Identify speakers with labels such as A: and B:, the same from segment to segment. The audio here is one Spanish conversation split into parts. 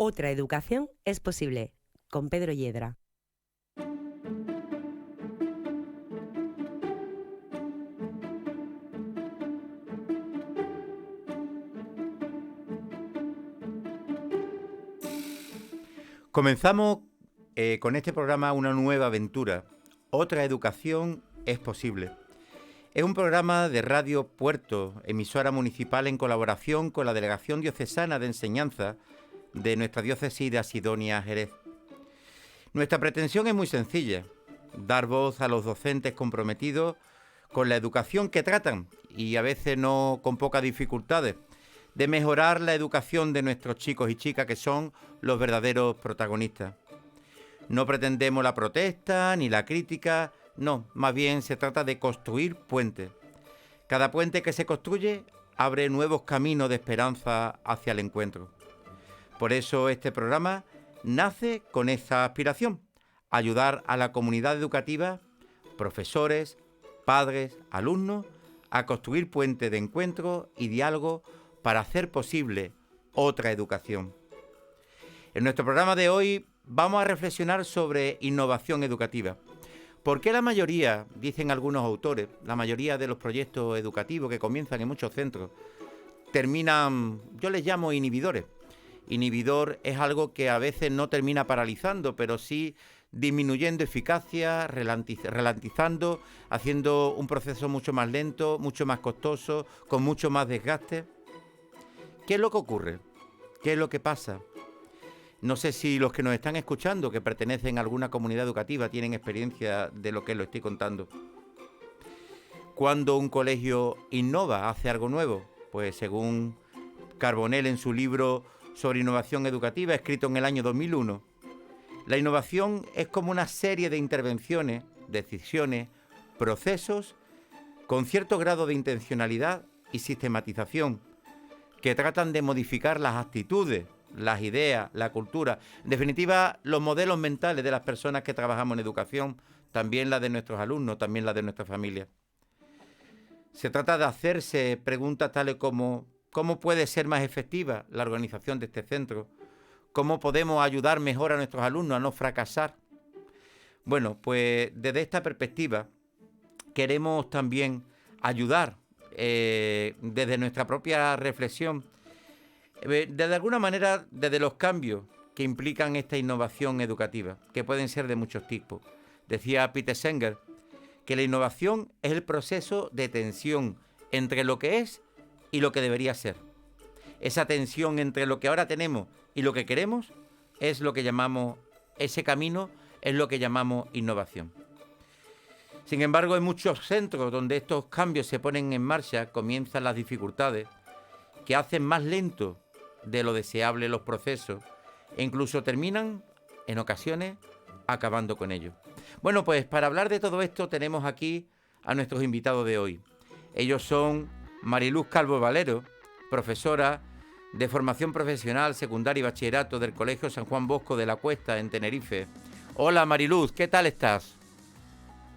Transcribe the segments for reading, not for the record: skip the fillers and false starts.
A: Otra educación es posible, con Pedro Hiedra.
B: Comenzamos con este programa una nueva aventura. Otra educación es posible. Es un programa de Radio Puerto, emisora municipal en colaboración con la Delegación Diocesana de Enseñanza de nuestra diócesis de Asidonia, Jerez. Nuestra pretensión es muy sencilla: dar voz a los docentes comprometidos con la educación que tratan, y a veces no con pocas dificultades, de mejorar la educación de nuestros chicos y chicas, que son los verdaderos protagonistas. No pretendemos la protesta ni la crítica, no, más bien se trata de construir puentes. Cada puente que se construye abre nuevos caminos de esperanza hacia el encuentro. Por eso este programa nace con esa aspiración: ayudar a la comunidad educativa, profesores, padres, alumnos, a construir puentes de encuentro y diálogo para hacer posible otra educación. En nuestro programa de hoy vamos a reflexionar sobre innovación educativa. ¿Por qué la mayoría, dicen algunos autores, la mayoría de los proyectos educativos que comienzan en muchos centros terminan, yo les llamo inhibidores? Inhibidor es algo que a veces no termina paralizando, pero sí disminuyendo eficacia, ralentizando, haciendo un proceso mucho más lento, mucho más costoso, con mucho más desgaste. ¿Qué es lo que ocurre? ¿Qué es lo que pasa? No sé si los que nos están escuchando, que pertenecen a alguna comunidad educativa, tienen experiencia de lo que lo estoy contando. Cuando un colegio innova, hace algo nuevo, pues según Carbonell en su libro sobre innovación educativa, escrito en el año 2001, la innovación es como una serie de intervenciones, decisiones, procesos con cierto grado de intencionalidad y sistematización, que tratan de modificar las actitudes, las ideas, la cultura, en definitiva, los modelos mentales de las personas que trabajamos en educación, también la de nuestros alumnos, también la de nuestras familias. Se trata de hacerse preguntas tales como: ¿cómo puede ser más efectiva la organización de este centro? ¿Cómo podemos ayudar mejor a nuestros alumnos a no fracasar? Bueno, pues desde esta perspectiva queremos también ayudar desde nuestra propia reflexión, de alguna manera desde los cambios que implican esta innovación educativa, que pueden ser de muchos tipos. Decía Peter Singer que la innovación es el proceso de tensión entre lo que es y lo que debería ser. Esa tensión entre lo que ahora tenemos y lo que queremos es lo que llamamos, ese camino es lo que llamamos innovación. Sin embargo, en muchos centros donde estos cambios se ponen en marcha, comienzan las dificultades que hacen más lento de lo deseable los procesos e incluso terminan, en ocasiones, acabando con ellos. Bueno, pues para hablar de todo esto tenemos aquí a nuestros invitados de hoy. Ellos son Mariluz Calvo Valero, profesora de formación profesional, secundaria y bachillerato del Colegio San Juan Bosco de la Cuesta, en Tenerife. Hola Mariluz, ¿qué tal estás?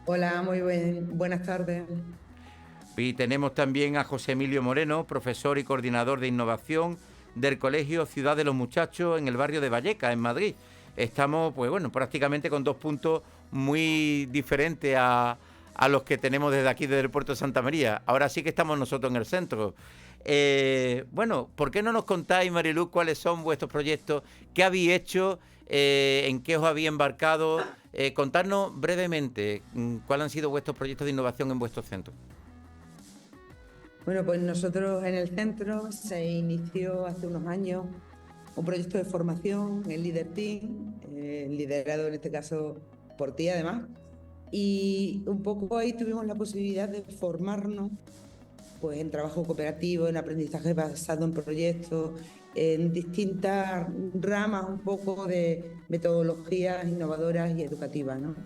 C: Hola, muy buenas tardes.
B: Y tenemos también a José Emilio Moreno, profesor y coordinador de innovación del Colegio Ciudad de los Muchachos en el barrio de Vallecas, en Madrid. Estamos, pues bueno, prácticamente con dos puntos muy diferentes a los que tenemos desde aquí, desde el puerto de Santa María. Ahora sí que estamos nosotros en el centro. Bueno, ¿por qué no nos contáis, Mariluz, cuáles son vuestros proyectos? ¿Qué habéis hecho? ¿En qué os habéis embarcado? Contadnos brevemente cuáles han sido vuestros proyectos de innovación en vuestros centros.
C: Bueno, pues nosotros en el centro se inició hace unos años un proyecto de formación, el Leader Team, liderado en este caso por ti además, y un poco ahí tuvimos la posibilidad de formarnos pues en trabajo cooperativo, en aprendizaje basado en proyectos, en distintas ramas un poco de metodologías innovadoras y educativas, ¿no?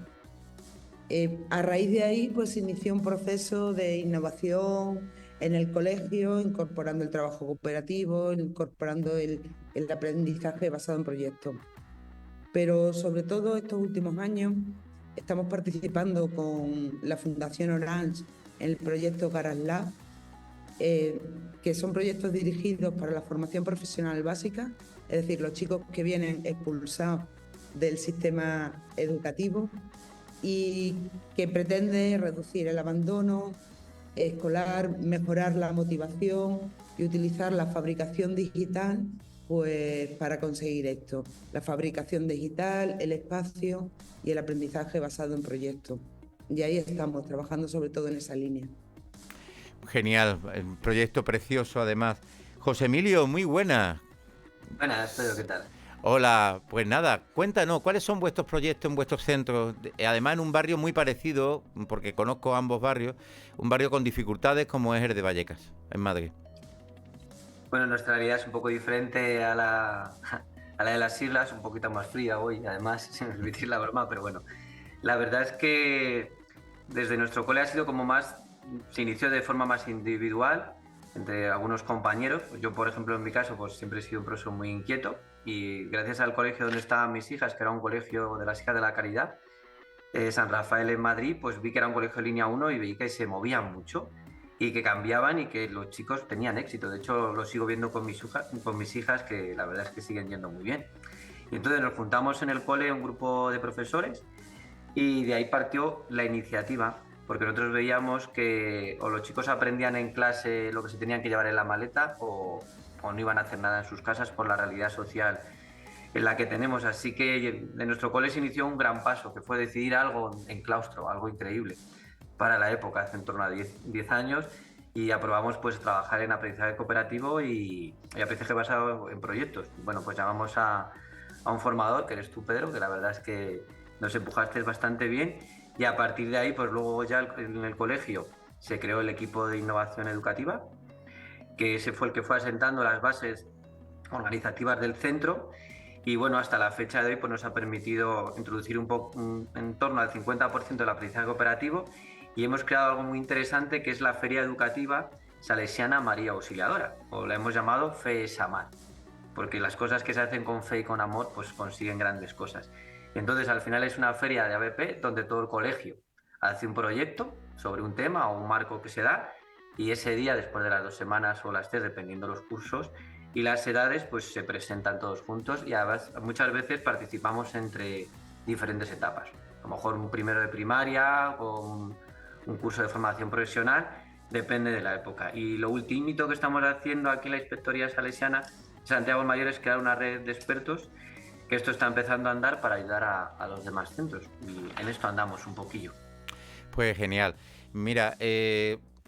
C: A raíz de ahí pues se inició un proceso de innovación en el colegio, incorporando el trabajo cooperativo, incorporando el aprendizaje basado en proyectos. Pero sobre todo estos últimos años estamos participando con la Fundación Orange en el proyecto Caras Lab, que son proyectos dirigidos para la formación profesional básica, es decir, los chicos que vienen expulsados del sistema educativo y que pretende reducir el abandono escolar, mejorar la motivación y utilizar la fabricación digital pues, para conseguir esto. La fabricación digital, el espacio y el aprendizaje basado en proyectos. Y ahí estamos trabajando sobre todo en esa línea.
B: Genial, un proyecto precioso además. José Emilio, muy buena.
D: Buenas, Pedro, ¿qué tal?
B: Hola, pues nada, cuéntanos, ¿cuáles son vuestros proyectos en vuestros centros? Además en un barrio muy parecido, porque conozco ambos barrios, un barrio con dificultades como es el de Vallecas, en Madrid.
D: Bueno, nuestra realidad es un poco diferente a la de las islas, un poquito más fría hoy, además, sin permitir la broma, pero bueno, la verdad es que desde nuestro cole ha sido como más, se inició de forma más individual, entre algunos compañeros. Yo, por ejemplo, en mi caso, pues siempre he sido un profesor muy inquieto y gracias al colegio donde estaban mis hijas, que era un colegio de las Hijas de la Caridad, San Rafael en Madrid, pues vi que era un colegio de línea 1 y vi que se movían mucho y que cambiaban y que los chicos tenían éxito. De hecho, lo sigo viendo con mis hijas, que la verdad es que siguen yendo muy bien. Y entonces nos juntamos en el cole un grupo de profesores y de ahí partió la iniciativa, porque nosotros veíamos que o los chicos aprendían en clase lo que se tenían que llevar en la maleta o no iban a hacer nada en sus casas por la realidad social en la que tenemos. Así que de nuestro cole se inició un gran paso, que fue decidir algo en claustro, algo increíble para la época, hace en torno a 10 años, y aprobamos pues trabajar en aprendizaje cooperativo y aprendizaje basado en proyectos. Bueno, pues llamamos a un formador, que eres tú, Pedro, que la verdad es que nos empujaste bastante bien, y a partir de ahí, pues luego ya en el colegio se creó el equipo de innovación educativa, que ese fue el que fue asentando las bases organizativas del centro. Y bueno, hasta la fecha de hoy pues nos ha permitido introducir en torno al 50% del aprendizaje cooperativo, y hemos creado algo muy interesante, que es la Feria Educativa Salesiana María Auxiliadora, o la hemos llamado Fe es Amar, porque las cosas que se hacen con fe y con amor pues consiguen grandes cosas. Entonces al final es una feria de ABP donde todo el colegio hace un proyecto sobre un tema o un marco que se da, y ese día, después de las 2 semanas o las 3, dependiendo de los cursos y las edades, pues se presentan todos juntos, y además muchas veces participamos entre diferentes etapas. A lo mejor un primero de primaria o un curso de formación profesional, depende de la época. Y lo ultimito que estamos haciendo aquí en la Inspectoría Salesiana Santiago el Mayor es crear una red de expertos, que esto está empezando a andar para ayudar a los demás centros, y en esto andamos un poquillo.
B: Pues genial. Mira,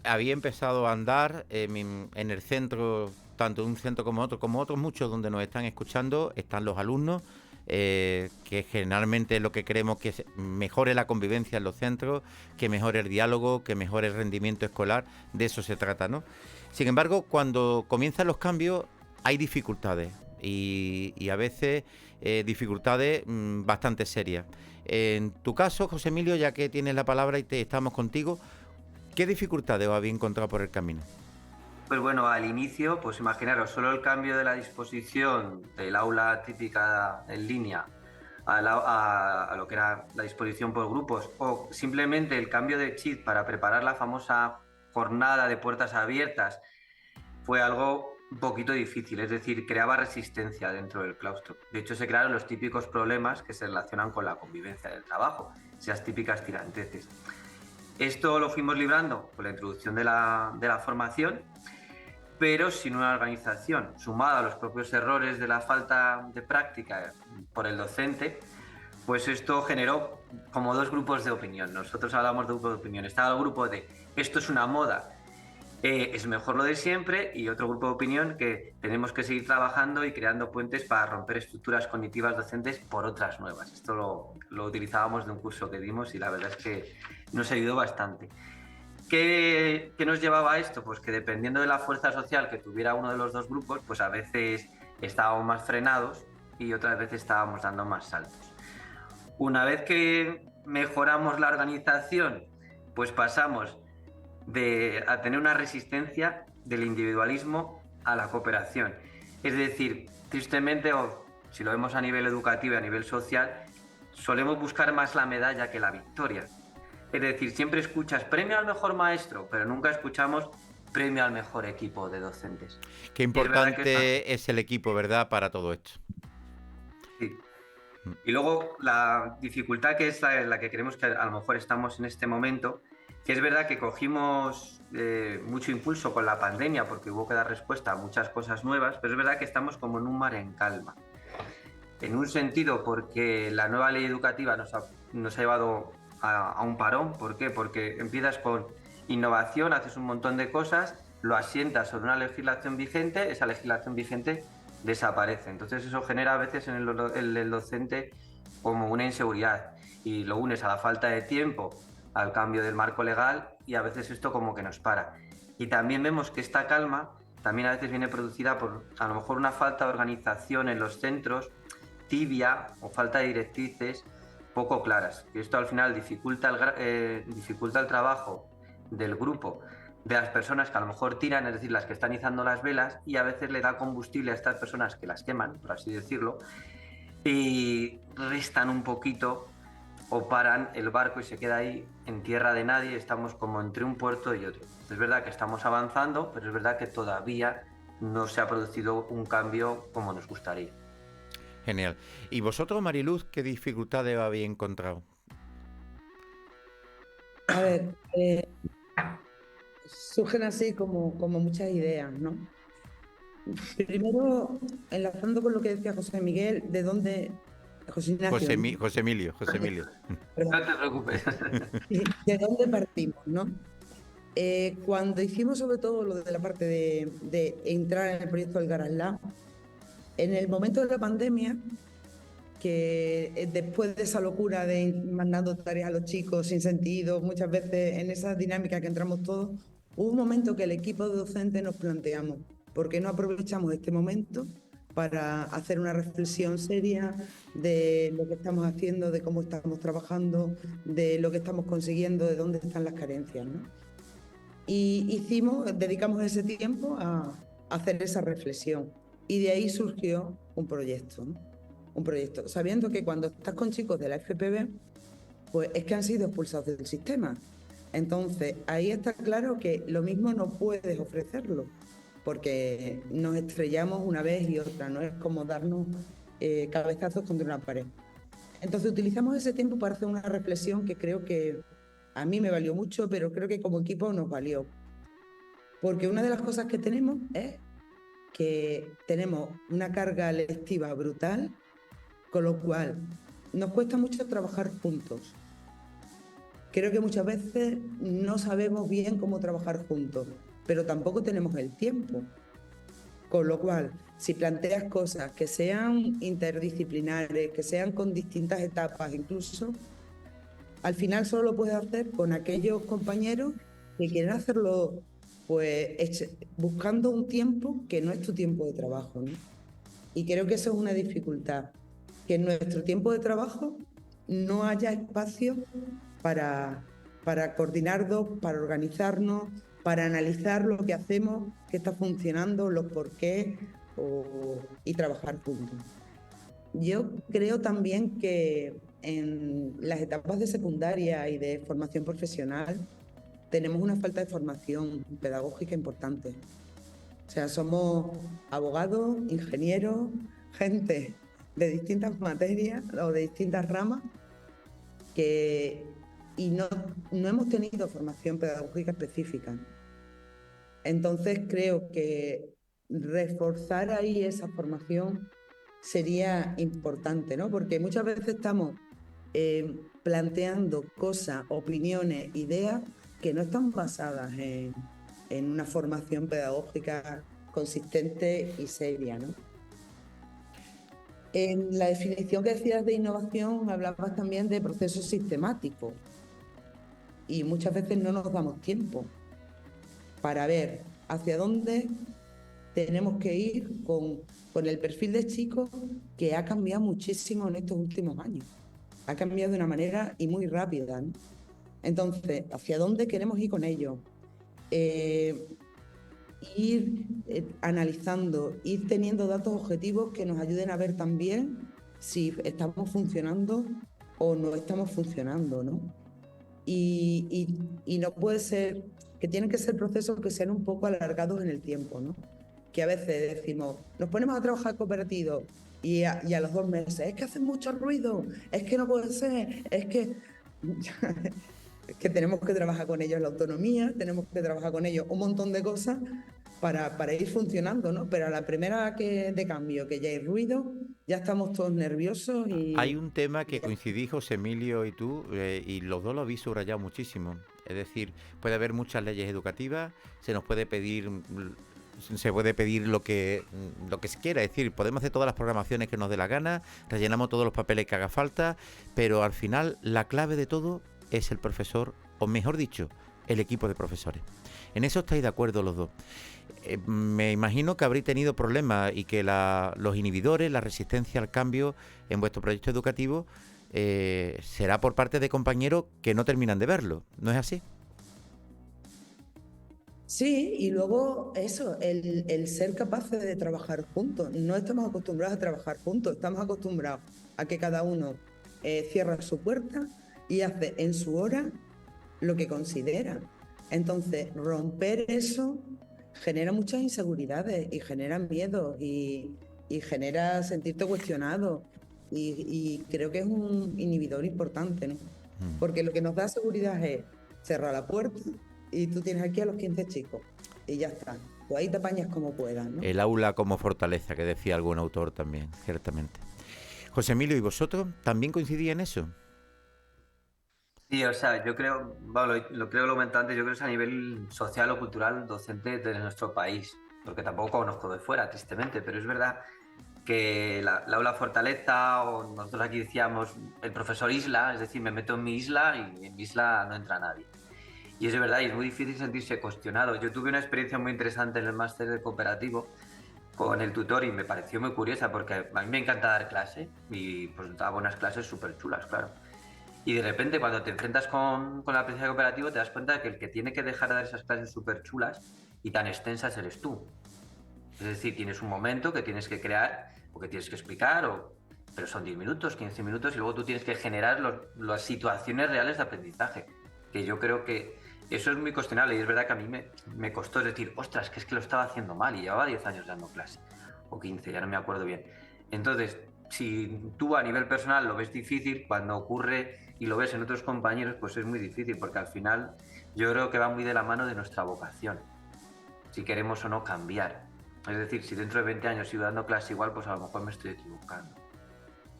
B: había empezado a andar en el centro, tanto un centro como otros muchos donde nos están escuchando, están los alumnos, que generalmente es lo que queremos, que mejore la convivencia en los centros, que mejore el diálogo, que mejore el rendimiento escolar, de eso se trata, ¿no? Sin embargo, cuando comienzan los cambios hay dificultades y a veces dificultades bastante serias. En tu caso, José Emilio, ya que tienes la palabra y estamos contigo, ¿qué dificultades os habéis encontrado por el camino?
D: Pues bueno, al inicio, pues imaginaros, solo el cambio de la disposición del aula típica en línea a lo que era la disposición por grupos, o simplemente el cambio de chip para preparar la famosa jornada de puertas abiertas, fue algo un poquito difícil, es decir, creaba resistencia dentro del claustro. De hecho, se crearon los típicos problemas que se relacionan con la convivencia del trabajo, esas típicas tiranteces. Esto lo fuimos librando con la introducción de la formación, pero sin una organización, sumada a los propios errores de la falta de práctica por el docente, pues esto generó como 2 grupos de opinión. Nosotros hablamos de grupos de opinión. Estaba el grupo de esto es una moda, es mejor lo de siempre, y otro grupo de opinión que tenemos que seguir trabajando y creando puentes para romper estructuras cognitivas docentes por otras nuevas. Esto lo utilizábamos de un curso que dimos y la verdad es que nos ayudó bastante. ¿Qué nos llevaba a esto? Pues que dependiendo de la fuerza social que tuviera uno de los 2 grupos, pues a veces estábamos más frenados y otras veces estábamos dando más saltos. Una vez que mejoramos la organización, pues pasamos a tener una resistencia del individualismo a la cooperación. Es decir, tristemente, o si lo vemos a nivel educativo y a nivel social, solemos buscar más la medalla que la victoria. Es decir, siempre escuchas premio al mejor maestro, pero nunca escuchamos premio al mejor equipo de docentes.
B: Qué importante es el equipo, ¿verdad?, para todo esto.
D: Sí. Y luego la dificultad que es la que creemos que a lo mejor estamos en este momento, que es verdad que cogimos mucho impulso con la pandemia porque hubo que dar respuesta a muchas cosas nuevas, pero es verdad que estamos como en un mar en calma. En un sentido porque la nueva ley educativa nos ha llevado a un parón. ¿Por qué? Porque empiezas con innovación, haces un montón de cosas, lo asientas sobre una legislación vigente, esa legislación vigente desaparece. Entonces eso genera a veces en el docente como una inseguridad y lo unes a la falta de tiempo, al cambio del marco legal y a veces esto como que nos para. Y también vemos que esta calma también a veces viene producida por a lo mejor una falta de organización en los centros, tibia o falta de directrices poco claras. Y esto al final dificulta el trabajo del grupo, de las personas que a lo mejor tiran, es decir, las que están izando las velas, y a veces le da combustible a estas personas que las queman, por así decirlo, y restan un poquito o paran el barco y se queda ahí en tierra de nadie. Estamos como entre un puerto y otro. Es verdad que estamos avanzando, pero es verdad que todavía no se ha producido un cambio como nos gustaría.
B: Genial. ¿Y vosotros, Mariluz, qué dificultades habéis encontrado?
C: A ver, surgen así como muchas ideas, ¿no? Primero, enlazando con lo que decía José Miguel, ¿de dónde? José Ignacio.
B: José Emilio.
C: Perdón.
D: No te preocupes.
C: ¿De dónde partimos, no? Cuando hicimos sobre todo lo de la parte de entrar en el proyecto del Garage Lab, en el momento de la pandemia, que después de esa locura de ir mandando tareas a los chicos sin sentido, muchas veces en esa dinámica que entramos todos, hubo un momento que el equipo de docentes nos planteamos, ¿por qué no aprovechamos este momento para hacer una reflexión seria de lo que estamos haciendo, de cómo estamos trabajando, de lo que estamos consiguiendo, de dónde están las carencias, ¿no? Y dedicamos ese tiempo a hacer esa reflexión. Y de ahí surgió un proyecto, ¿no? Un proyecto, sabiendo que cuando estás con chicos de la FPB, pues es que han sido expulsados del sistema. Entonces, ahí está claro que lo mismo no puedes ofrecerlo, porque nos estrellamos una vez y otra, no es como darnos cabezazos contra una pared. Entonces, utilizamos ese tiempo para hacer una reflexión que creo que a mí me valió mucho, pero creo que como equipo nos valió. Porque una de las cosas que tenemos es que tenemos una carga lectiva brutal, con lo cual nos cuesta mucho trabajar juntos. Creo que muchas veces no sabemos bien cómo trabajar juntos, pero tampoco tenemos el tiempo. Con lo cual, si planteas cosas que sean interdisciplinares, que sean con distintas etapas incluso, al final solo lo puedes hacer con aquellos compañeros que quieren hacerlo pues buscando un tiempo que no es tu tiempo de trabajo, ¿no? Y creo que eso es una dificultad, que en nuestro tiempo de trabajo no haya espacio para coordinarnos, para organizarnos, para analizar lo que hacemos, qué está funcionando, los porqués y trabajar juntos. Yo creo también que en las etapas de secundaria y de formación profesional tenemos una falta de formación pedagógica importante. O sea, somos abogados, ingenieros, gente de distintas materias o de distintas ramas y no hemos tenido formación pedagógica específica. Entonces creo que reforzar ahí esa formación sería importante, ¿no? Porque muchas veces estamos planteando cosas, opiniones, ideas que no están basadas en una formación pedagógica consistente y seria, ¿no? En la definición que decías de innovación hablabas también de procesos sistemáticos y muchas veces no nos damos tiempo para ver hacia dónde tenemos que ir con el perfil de chicos que ha cambiado muchísimo en estos últimos años. Ha cambiado de una manera y muy rápida, ¿no? Entonces, ¿hacia dónde queremos ir con ellos? Ir analizando, ir teniendo datos objetivos que nos ayuden a ver también si estamos funcionando o no estamos funcionando, ¿no? Y no puede ser que tienen que ser procesos que sean un poco alargados en el tiempo, ¿no? Que a veces decimos, nos ponemos a trabajar cooperativo y a los 2 meses, es que hacen mucho ruido, es que no puede ser, es que... es que tenemos que trabajar con ellos la autonomía, tenemos que trabajar con ellos un montón de cosas para ir funcionando, ¿no? Pero a la primera de cambio, que ya hay ruido, ya estamos todos nerviosos y...
B: Hay un tema que coincidí José Emilio y tú, y los dos lo habéis subrayado muchísimo. Es decir, puede haber muchas leyes educativas, se puede pedir lo que se quiera. Es decir, podemos hacer todas las programaciones que nos dé la gana, rellenamos todos los papeles que haga falta, pero al final la clave de todo es el profesor, o mejor dicho, el equipo de profesores. En eso estáis de acuerdo los dos. Me imagino que habréis tenido problemas y que los inhibidores, la resistencia al cambio en vuestro proyecto educativo será por parte de compañeros que no terminan de verlo. ¿No es así?
C: Sí, y luego eso, el ser capaces de trabajar juntos. No estamos acostumbrados a trabajar juntos, estamos acostumbrados a que cada uno cierra su puerta y hace en su hora lo que considera. Entonces, romper eso genera muchas inseguridades y genera miedo y genera sentirte cuestionado. Y creo que es un inhibidor importante, ¿no? Porque lo que nos da seguridad es cerrar la puerta y tú tienes aquí a los 15 chicos y ya está. Pues ahí te apañas como puedas, ¿no?
B: El aula como fortaleza, que decía algún autor también, ciertamente. José Emilio, ¿y vosotros también coincidís en eso?
D: Sí, o sea, yo creo, bueno, lo creo lo comenté antes, yo creo que es a nivel social o cultural docente de nuestro país, porque tampoco conozco de fuera, tristemente, pero es verdad que la aula fortaleza, o nosotros aquí decíamos el profesor isla, es decir, me meto en mi isla y en mi isla no entra nadie. Y es verdad, y es muy difícil sentirse cuestionado. Yo tuve una experiencia muy interesante en el máster de cooperativo con el tutor y me pareció muy curiosa porque a mí me encanta dar clase y pues daba unas clases súper chulas, claro. Y de repente cuando te enfrentas con la aprendizaje cooperativo te das cuenta de que el que tiene que dejar de dar esas clases súper chulas y tan extensas eres tú. Es decir, tienes un momento que tienes que crear o que tienes que explicar, pero son 10 minutos, 15 minutos y luego tú tienes que generar las situaciones reales de aprendizaje. Que yo creo que eso es muy cuestionable y es verdad que a mí me costó, es decir, ostras, que es que lo estaba haciendo mal y llevaba 10 años dando clase, o 15, ya no me acuerdo bien. Entonces, si tú a nivel personal lo ves difícil, cuando ocurre y lo ves en otros compañeros, pues es muy difícil, porque al final yo creo que va muy de la mano de nuestra vocación, si queremos o no cambiar. Es decir, si dentro de 20 años sigo dando clase igual, pues a lo mejor me estoy equivocando.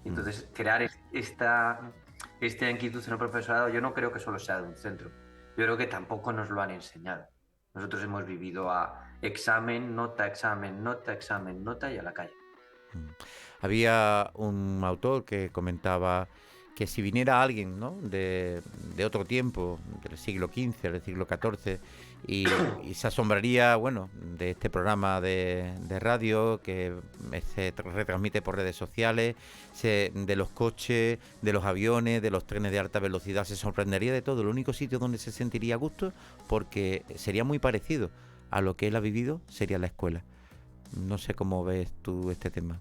D: Entonces, crear esta inquietud en el profesorado, yo no creo que solo sea de un centro. Yo creo que tampoco nos lo han enseñado. Nosotros hemos vivido a examen, nota, examen, nota, examen, nota y a la calle.
B: Había un autor que comentaba que si viniera alguien, ¿no?, de otro tiempo, del siglo XV, del siglo XIV, y se asombraría, bueno, de este programa de radio que se retransmite por redes sociales, de los coches, de los aviones, de los trenes de alta velocidad, se sorprendería de todo. El único sitio donde se sentiría a gusto, porque sería muy parecido a lo que él ha vivido, sería la escuela. No sé cómo ves tú este tema.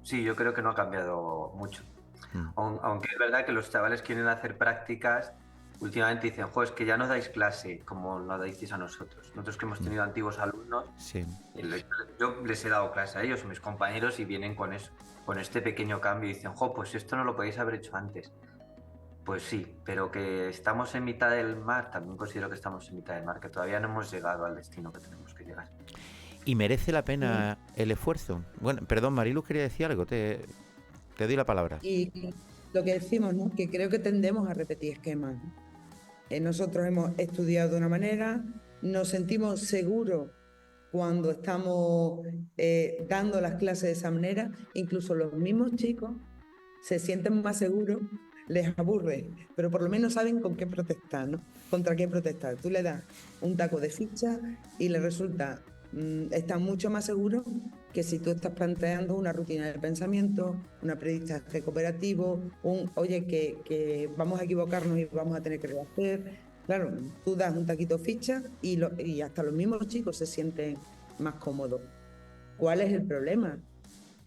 D: Sí, yo creo que no ha cambiado mucho. Aunque es verdad que los chavales quieren hacer prácticas, últimamente dicen, jo, es que ya no dais clase como lo dais a nosotros. Nosotros que hemos tenido antiguos alumnos,
B: sí.
D: Yo les he dado clase a ellos, a mis compañeros, y vienen con eso, con este pequeño cambio y dicen, jo, pues esto no lo podéis haber hecho antes. Pues sí, pero que estamos en mitad del mar, también considero que estamos en mitad del mar, que todavía no hemos llegado al destino que tenemos que llegar.
B: ¿Y merece la pena el esfuerzo? Bueno, perdón, Mariluz quería decir algo, te doy la palabra.
C: Y lo que decimos, ¿no?, que creo que tendemos a repetir esquemas, ¿no? Nosotros hemos estudiado de una manera, nos sentimos seguros cuando estamos dando las clases de esa manera, incluso los mismos chicos se sienten más seguros, les aburre, pero por lo menos saben con qué protestar, ¿no? Contra qué protestar. Tú le das un taco de ficha y le resulta, están mucho más seguros que si tú estás planteando una rutina de pensamiento, un aprendizaje cooperativo, oye, que vamos a equivocarnos y vamos a tener que rehacer. Claro, tú das un taquito de ficha y hasta los mismos chicos se sienten más cómodos. ¿Cuál es el problema?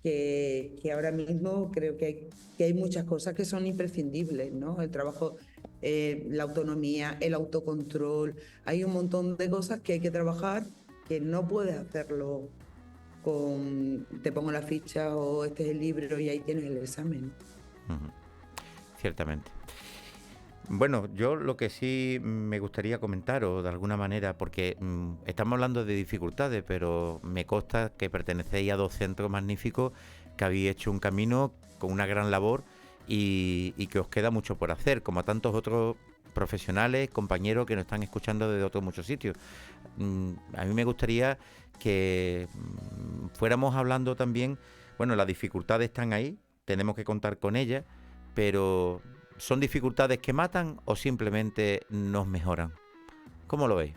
C: Que ahora mismo creo que hay muchas cosas que son imprescindibles, ¿no? El trabajo la autonomía, el autocontrol. Hay un montón de cosas que hay que trabajar que no puedes hacerlo con te pongo la ficha o este es el libro y ahí tienes el examen.
B: Ujú. Ciertamente. Bueno, yo lo que sí me gustaría comentar, o de alguna manera, porque estamos hablando de dificultades, pero me consta que pertenecéis a dos centros magníficos, que habéis hecho un camino con una gran labor y que os queda mucho por hacer, como a tantos otros profesionales, compañeros que nos están escuchando desde otros muchos sitios. A mí me gustaría que fuéramos hablando también, bueno, las dificultades están ahí, tenemos que contar con ellas, pero ¿son dificultades que matan o simplemente nos mejoran? ¿Cómo lo veis?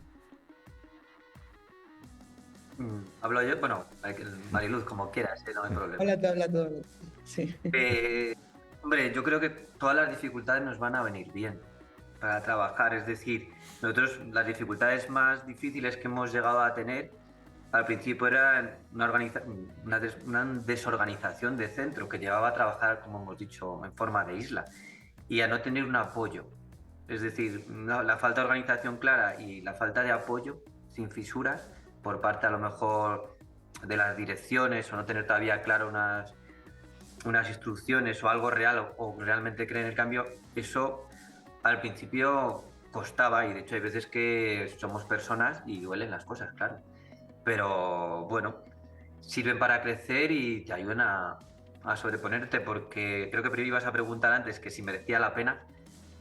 D: Hablo yo, bueno, Mariluz, como quieras, no hay problema.
C: Habla tú, habla tú. Sí.
D: Hombre, yo creo que todas las dificultades nos van a venir bien para trabajar. Es decir, nosotros las dificultades más difíciles que hemos llegado a tener al principio era una desorganización de centro que llevaba a trabajar, como hemos dicho, en forma de isla y a no tener un apoyo. Es decir, la falta de organización clara y la falta de apoyo sin fisuras por parte a lo mejor de las direcciones o no tener todavía claro unas instrucciones o algo real o realmente creen en el cambio, eso al principio costaba y de hecho hay veces que somos personas y duelen las cosas, claro. Pero bueno, sirven para crecer y te ayudan a sobreponerte porque creo que primero ibas a preguntar antes que si merecía la pena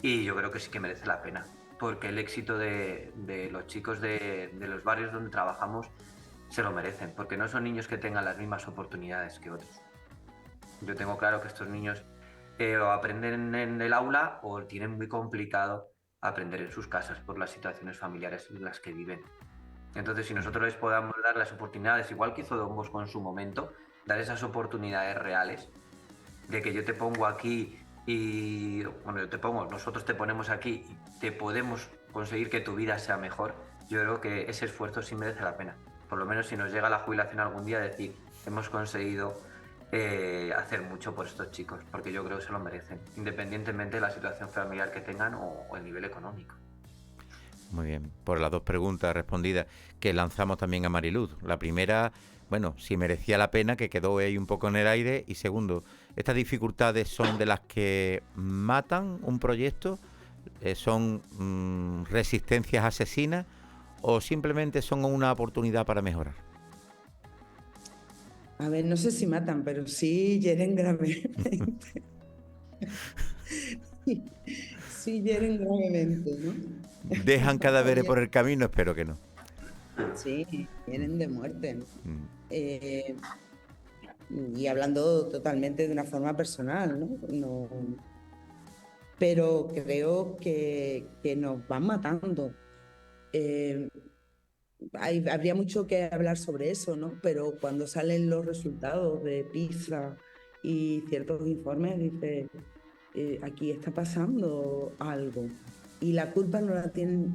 D: y yo creo que sí que merece la pena porque el éxito de los chicos de los barrios donde trabajamos se lo merecen porque no son niños que tengan las mismas oportunidades que otros. Yo tengo claro que estos niños o aprenden en el aula o tienen muy complicado aprender en sus casas por las situaciones familiares en las que viven. Entonces, si nosotros les podamos dar las oportunidades, igual que hizo Don Bosco en su momento, dar esas oportunidades reales, de que yo te pongo aquí y, bueno, nosotros te ponemos aquí y te podemos conseguir que tu vida sea mejor, yo creo que ese esfuerzo sí merece la pena. Por lo menos si nos llega la jubilación algún día, decir, hemos conseguido hacer mucho por estos chicos, porque yo creo que se lo merecen, independientemente de la situación familiar que tengan o el nivel económico.
B: Muy bien, por las dos preguntas respondidas que lanzamos también a Mariluz. La primera, bueno, si merecía la pena, que quedó ahí un poco en el aire. Y segundo, ¿estas dificultades son de las que matan un proyecto? ¿Son resistencias asesinas o simplemente son una oportunidad para mejorar?
C: A ver, no sé si matan, pero sí hieren gravemente. Sí hieren gravemente, ¿no?
B: ¿Dejan cadáveres por el camino? Espero que no.
C: Sí, hieren de muerte, ¿no?
B: Mm.
C: Y hablando totalmente de una forma personal, ¿no? No, pero creo que nos van matando. Habría mucho que hablar sobre eso, ¿no? Pero cuando salen los resultados de PISA y ciertos informes, dice, aquí está pasando algo. Y la culpa no la tienen,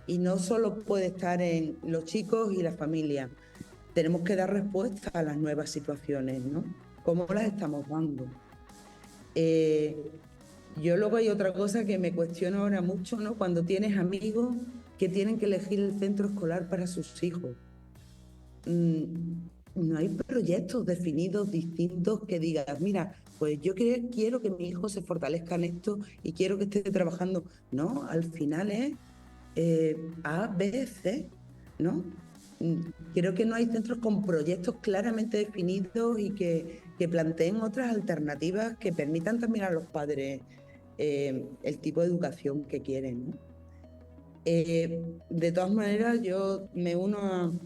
C: y no solo puede estar en los chicos y la familia. Tenemos que dar respuesta a las nuevas situaciones, ¿no? ¿Cómo las estamos dando? Yo luego hay otra cosa que me cuestiono ahora mucho, ¿no? Cuando tienes amigos que tienen que elegir el centro escolar para sus hijos. No hay proyectos definidos distintos que digas, mira, pues yo quiero que mi hijo se fortalezca en esto y quiero que esté trabajando. No, al final es A, B, C, ¿no? Creo que no hay centros con proyectos claramente definidos y que planteen otras alternativas que permitan también a los padres el tipo de educación que quieren, ¿no? De todas maneras, yo me uno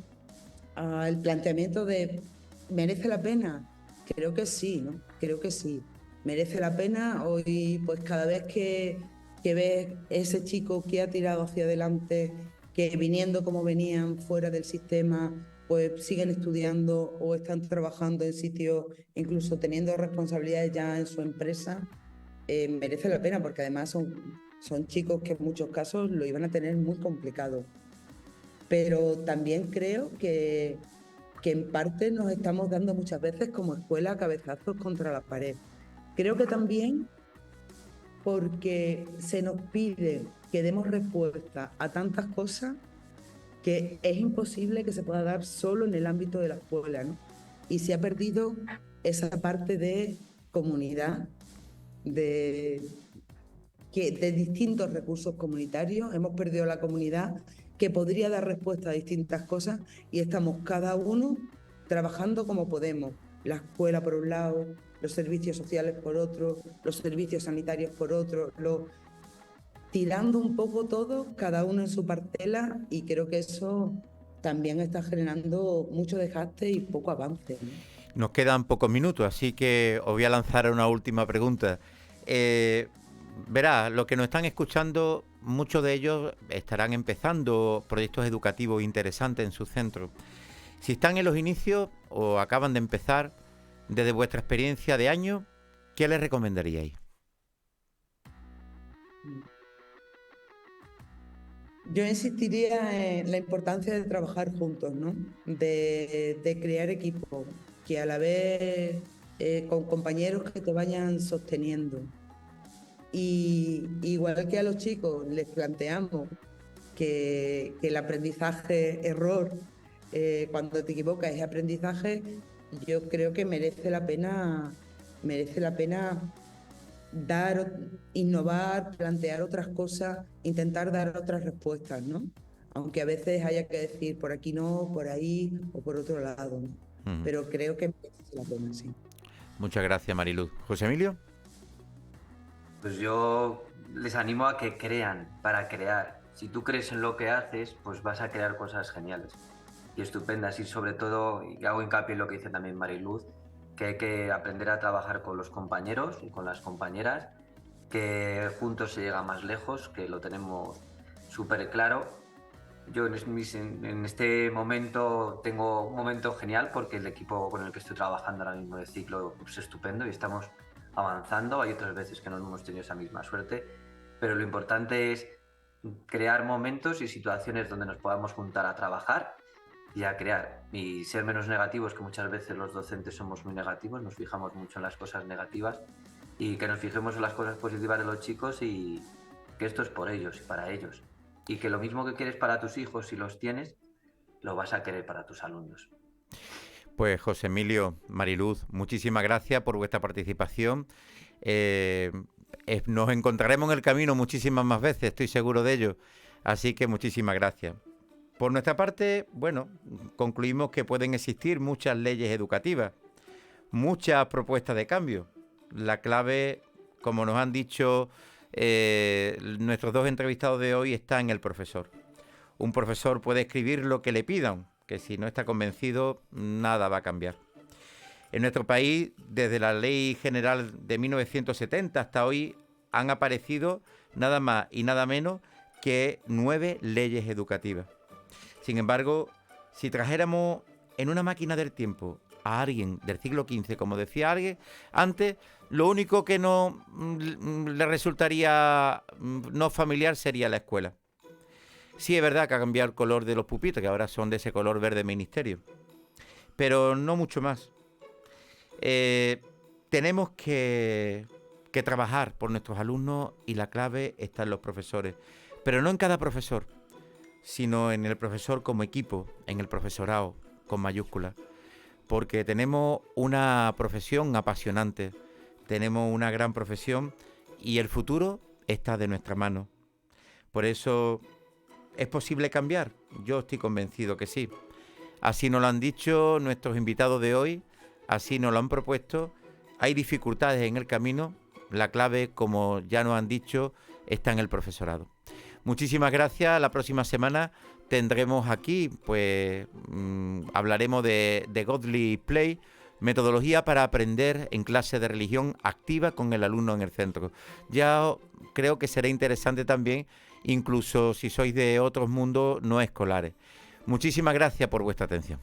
C: al planteamiento de ¿merece la pena? Creo que sí, ¿no? Creo que sí. Merece la pena. Hoy, pues cada vez que ves ese chico que ha tirado hacia adelante, que viniendo como venían fuera del sistema, pues siguen estudiando o están trabajando en sitios, incluso teniendo responsabilidades ya en su empresa, merece la pena porque además son chicos que en muchos casos lo iban a tener muy complicado. Pero también creo que en parte nos estamos dando muchas veces como escuela cabezazos contra la pared. Creo que también porque se nos pide que demos respuesta a tantas cosas que es imposible que se pueda dar solo en el ámbito de la escuela, ¿no? Y se ha perdido esa parte de comunidad, de distintos recursos comunitarios. Hemos perdido la comunidad que podría dar respuesta a distintas cosas y estamos cada uno trabajando como podemos. La escuela por un lado, los servicios sociales por otro, los servicios sanitarios por otro, tirando un poco todo, cada uno en su parcela, y creo que eso también está generando mucho desgaste y poco avance, ¿no?
B: Nos quedan pocos minutos, así que os voy a lanzar una última pregunta. Verá, los que nos están escuchando, muchos de ellos estarán empezando proyectos educativos interesantes en su centro. Si están en los inicios o acaban de empezar, desde vuestra experiencia de año, ¿qué les recomendaríais?
C: Yo insistiría en la importancia de trabajar juntos, ¿no? De crear equipos, que a la vez con compañeros que te vayan sosteniendo. Y igual que a los chicos les planteamos que el aprendizaje-error, cuando te equivocas es aprendizaje, yo creo que merece la pena innovar, plantear otras cosas, intentar dar otras respuestas, ¿no? Aunque a veces haya que decir por aquí no, por ahí o por otro lado, ¿no? Pero creo que merece la pena, sí.
B: Muchas gracias, Mariluz. José Emilio.
D: Pues yo les animo a que crean para crear. Si tú crees en lo que haces, pues vas a crear cosas geniales y estupendas. Y sobre todo, y hago hincapié en lo que dice también Mariluz, que hay que aprender a trabajar con los compañeros y con las compañeras, que juntos se llega más lejos, que lo tenemos súper claro. Yo en este momento tengo un momento genial porque el equipo con el que estoy trabajando ahora mismo de ciclo es estupendo y estamos avanzando. Hay otras veces que no hemos tenido esa misma suerte, pero lo importante es crear momentos y situaciones donde nos podamos juntar a trabajar y a crear y ser menos negativos, que muchas veces los docentes somos muy negativos, nos fijamos mucho en las cosas negativas, y que nos fijemos en las cosas positivas de los chicos y que esto es por ellos y para ellos, y que lo mismo que quieres para tus hijos, si los tienes, lo vas a querer para tus alumnos.
B: Pues José Emilio, Mariluz, muchísimas gracias por vuestra participación. Nos encontraremos en el camino muchísimas más veces, estoy seguro de ello. Así que muchísimas gracias. Por nuestra parte, bueno, concluimos que pueden existir muchas leyes educativas, muchas propuestas de cambio. La clave, como nos han dicho nuestros dos entrevistados de hoy, está en el profesor. Un profesor puede escribir lo que le pidan, que si no está convencido, nada va a cambiar. En nuestro país, desde la Ley General de 1970 hasta hoy, han aparecido nada más y nada menos que 9 leyes educativas. Sin embargo, si trajéramos en una máquina del tiempo a alguien del siglo XV, como decía alguien antes, lo único que no le resultaría no familiar sería la escuela. Sí, es verdad que ha cambiado el color de los pupitres, que ahora son de ese color verde ministerio, pero no mucho más. Tenemos que trabajar por nuestros alumnos y la clave está en los profesores, pero no en cada profesor, sino en el profesor como equipo, en el profesorado con mayúsculas, porque tenemos una profesión apasionante, tenemos una gran profesión y el futuro está de nuestra mano. Por eso, ¿es posible cambiar? Yo estoy convencido que sí. Así nos lo han dicho nuestros invitados de hoy, así nos lo han propuesto. Hay dificultades en el camino, la clave, como ya nos han dicho, está en el profesorado. Muchísimas gracias. La próxima semana tendremos aquí, pues, hablaremos de Godly Play, metodología para aprender en clase de religión activa con el alumno en el centro. Ya creo que será interesante también, incluso si sois de otros mundos no escolares. Muchísimas gracias por vuestra atención.